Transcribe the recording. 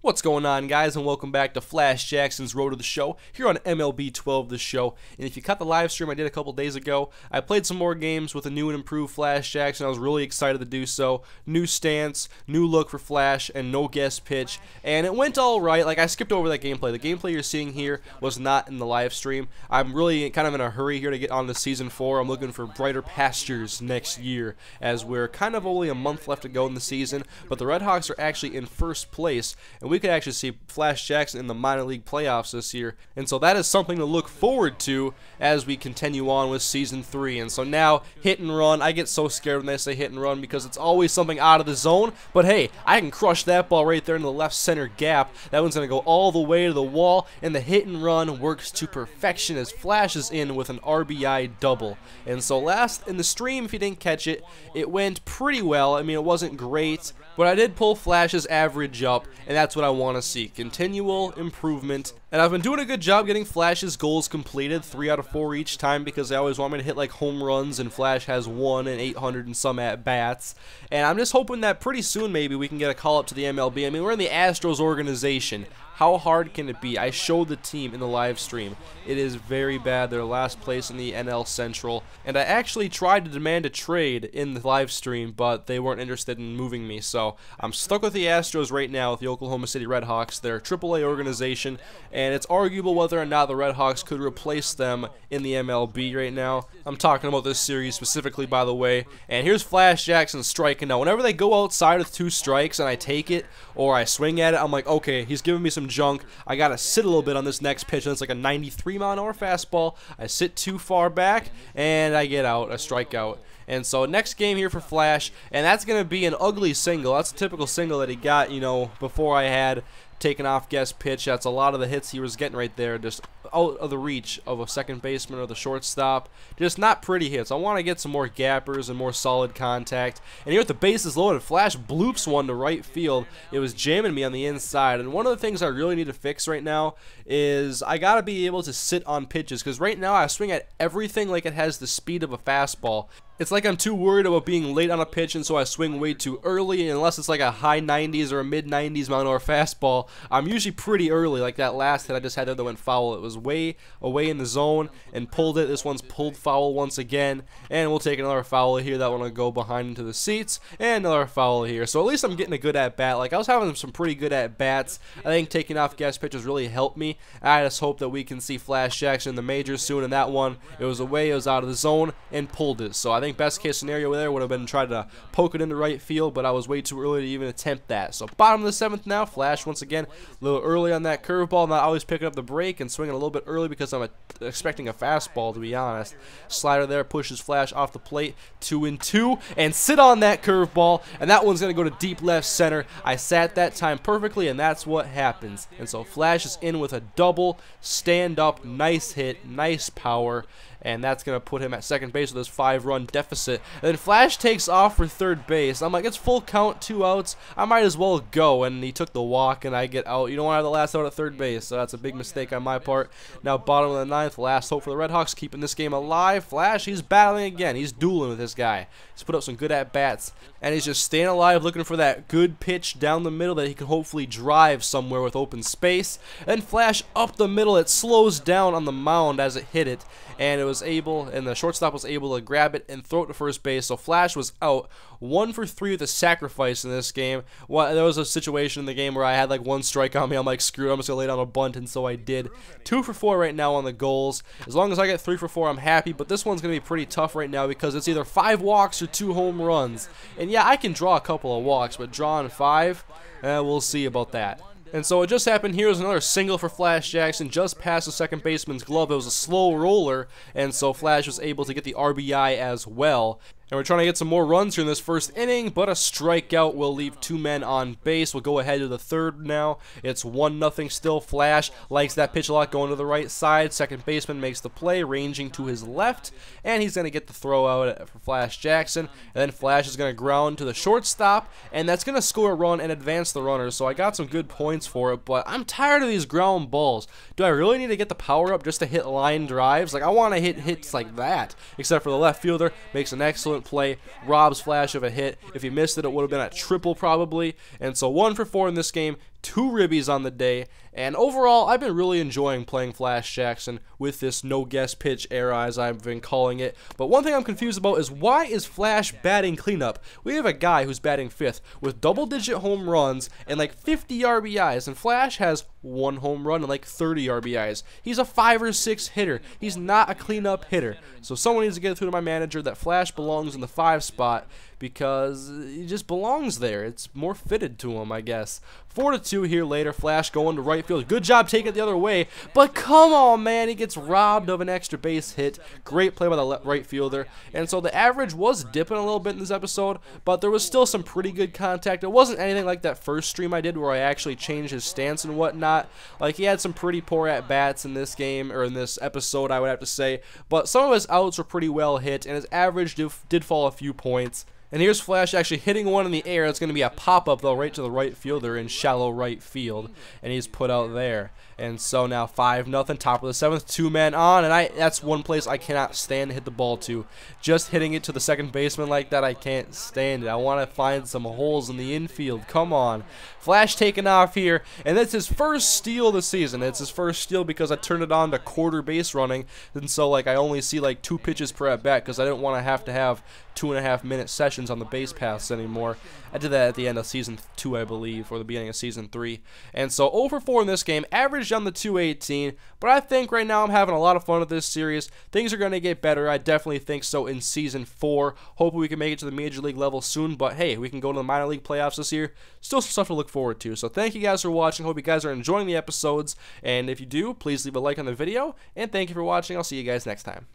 What's going on, guys, and welcome back to Flash Jackson's Road to the Show here on MLB 12 The Show. And if you caught the live stream I did a couple days ago, I played some more games with a new and improved Flash Jackson. I was really excited to do so. New stance, new look for Flash, and no guest pitch. And it went all right. Like, I skipped over that gameplay. The gameplay you're seeing here was not in the live stream. I'm really kind of in a hurry here to get on to Season 4. I'm looking for brighter pastures next year, as we're kind of only a month left to go in the season. But the Red Hawks are actually in first place, and we could actually see Flash Jackson in the minor league playoffs this year, and so that is something to look forward to as we continue on with Season 3. And so now, hit and run. I get so scared when they say hit and run because it's always something out of the zone, but hey, I can crush that ball right there in the left center gap. That one's going to go all the way to the wall, and the hit and run works to perfection as Flash is in with an RBI double. And so last in the stream, if you didn't catch it, it went pretty well. I mean, it wasn't great, but I did pull Flash's average up, and that's what I want to see. Continual improvement. And I've been doing a good job getting Flash's goals completed, 3 out of 4 each time, because they always want me to hit like home runs, and Flash has 1 in 800 and some at-bats. And I'm just hoping that pretty soon maybe we can get a call up to the MLB. I mean, we're in the Astros organization. How hard can it be? I showed the team in the live stream. It is very bad. They're last place in the NL Central. And I actually tried to demand a trade in the live stream, but they weren't interested in moving me. So I'm stuck with the Astros right now with the Oklahoma City Red Hawks. They're a AAA organization, and it's arguable whether or not the Red Hawks could replace them in the MLB right now. I'm talking about this series specifically, by the way. And here's Flash Jackson striking. Now, whenever they go outside with 2 strikes and I take it or I swing at it, I'm like, okay, he's giving me some junk. I gotta sit a little bit on this next pitch, and it's like a 93-mile-an-hour fastball. I sit too far back, and I get out, a strikeout. And so next game here for Flash, and that's gonna be an ugly single. That's a typical single that he got, you know, before I had taken off guest pitch. That's a lot of the hits he was getting right there, just out of the reach of a second baseman or the shortstop. Just not pretty hits. I want to get some more gappers and more solid contact. And here with the bases loaded, Flash bloops one to right field. It was jamming me on the inside. And one of the things I really need to fix right now is I got to be able to sit on pitches, because right now I swing at everything like it has the speed of a fastball. It's like I'm too worried about being late on a pitch, and so I swing way too early. And unless it's like a high 90s or a mid 90s mile-an-hour fastball, I'm usually pretty early. Like that last hit I just had there that went foul. It was way away in the zone and pulled it. This one's pulled foul once again, and we'll take another foul here. That one will go behind into the seats, and another foul here. So at least I'm getting a good at bat. Like, I was having some pretty good at bats. I think taking off guest pitches really helped me. I just hope that we can see Flash Jackson in the majors soon. And that one, it was away, it was out of the zone, and pulled it. So I think best case scenario there would have been trying to poke it into right field, but I was way too early to even attempt that. So bottom of the 7th now, Flash once again a little early on that curveball, not always picking up the break and swinging a little bit early because I'm expecting a fastball, to be honest. Slider there pushes Flash off the plate, 2-2, and sit on that curveball, and that one's going to go to deep left center. I sat that time perfectly, and that's what happens. And so Flash is in with a double, stand up, nice hit, nice power, and that's going to put him at second base with his 5-run deficit. And then Flash takes off for third base. I'm like, it's full count, 2 outs. I might as well go. And he took the walk, and I get out. You don't want to have the last out at third base, so that's a big mistake on my part. Now, bottom of the 9th, last hope for the Red Hawks, keeping this game alive. Flash, he's battling again. He's dueling with this guy. He's put up some good at-bats, and he's just staying alive, looking for that good pitch down the middle that he can hopefully drive somewhere with open space. Then Flash up the middle. It slows down on the mound as it hit it, and it was able, and the shortstop was able to grab it and throw it to first base. So Flash was out 1 for 3 with a sacrifice in this game. Well, there was a situation in the game where I had like 1 strike on me. I'm like, screw it, I'm just gonna lay down a bunt, and so I did. 2 for 4 right now on the goals. As long as I get 3 for 4, I'm happy. But this one's gonna be pretty tough right now because it's either 5 walks or 2 home runs. And yeah, I can draw a couple of walks, but drawing 5, we'll see about that. And so what just happened here was another single for Flash Jackson, just past the second baseman's glove. It was a slow roller, and so Flash was able to get the RBI as well. And we're trying to get some more runs here in this first inning, but a strikeout will leave 2 men on base. We'll go ahead to the 3rd now. It's 1-0 still. Flash likes that pitch a lot, going to the right side. Second baseman makes the play, ranging to his left, and he's going to get the throw out for Flash Jackson. And then Flash is going to ground to the shortstop, and that's going to score a run and advance the runner. So I got some good points for it, but I'm tired of these ground balls. Do I really need to get the power up just to hit line drives? Like, I want to hit hits like that, except for the left fielder makes an excellent play, robs Flash of a hit. If he missed it, it would have been a triple probably. And so 1 for 4 in this game. 2 ribbies on the day, and overall, I've been really enjoying playing Flash Jackson with this no guess pitch era, as I've been calling it. But one thing I'm confused about is, why is Flash batting cleanup? We have a guy who's batting 5th with double-digit home runs and like 50 RBIs, and Flash has 1 home run and like 30 RBIs. He's a 5 or 6 hitter. He's not a cleanup hitter. So someone needs to get it through to my manager that Flash belongs in the 5 spot, because he just belongs there. It's more fitted to him, I guess. 4-2 here later. Flash going to right field. Good job taking it the other way, but come on, man, he gets robbed of an extra base hit. Great play by the right fielder. And so the average was dipping a little bit in this episode, but there was still some pretty good contact. It wasn't anything like that first stream I did where I actually changed his stance and whatnot. Like, he had some pretty poor at-bats in this game, or in this episode, I would have to say, but some of his outs were pretty well hit, and his average did fall a few points. And here's Flash actually hitting one in the air. It's going to be a pop-up, though, right to the right fielder in shallow right field. And he's put out there. And so now 5-0, top of the 7th, 2 men on. And that's one place I cannot stand to hit the ball to. Just hitting it to the second baseman like that, I can't stand it. I want to find some holes in the infield. Come on. Flash taking off here. And that's his first steal of the season. It's his first steal because I turned it on to quarter base running. And so, like, I only see like 2 pitches per at-bat because I didn't want to have 2.5-minute sessions on the base paths anymore. I did that at the end of season 2, I believe, or the beginning of season 3. And so 0 for 4 in this game, averaged on the 218. But I think right now I'm having a lot of fun with this series. Things are going to get better. I definitely think so in season 4. Hopefully we can make it to the major league level soon. But hey, we can go to the minor league playoffs this year. Still some stuff to look forward to. So thank you guys for watching. Hope you guys are enjoying the episodes. And if you do, please leave a like on the video. And thank you for watching. I'll see you guys next time.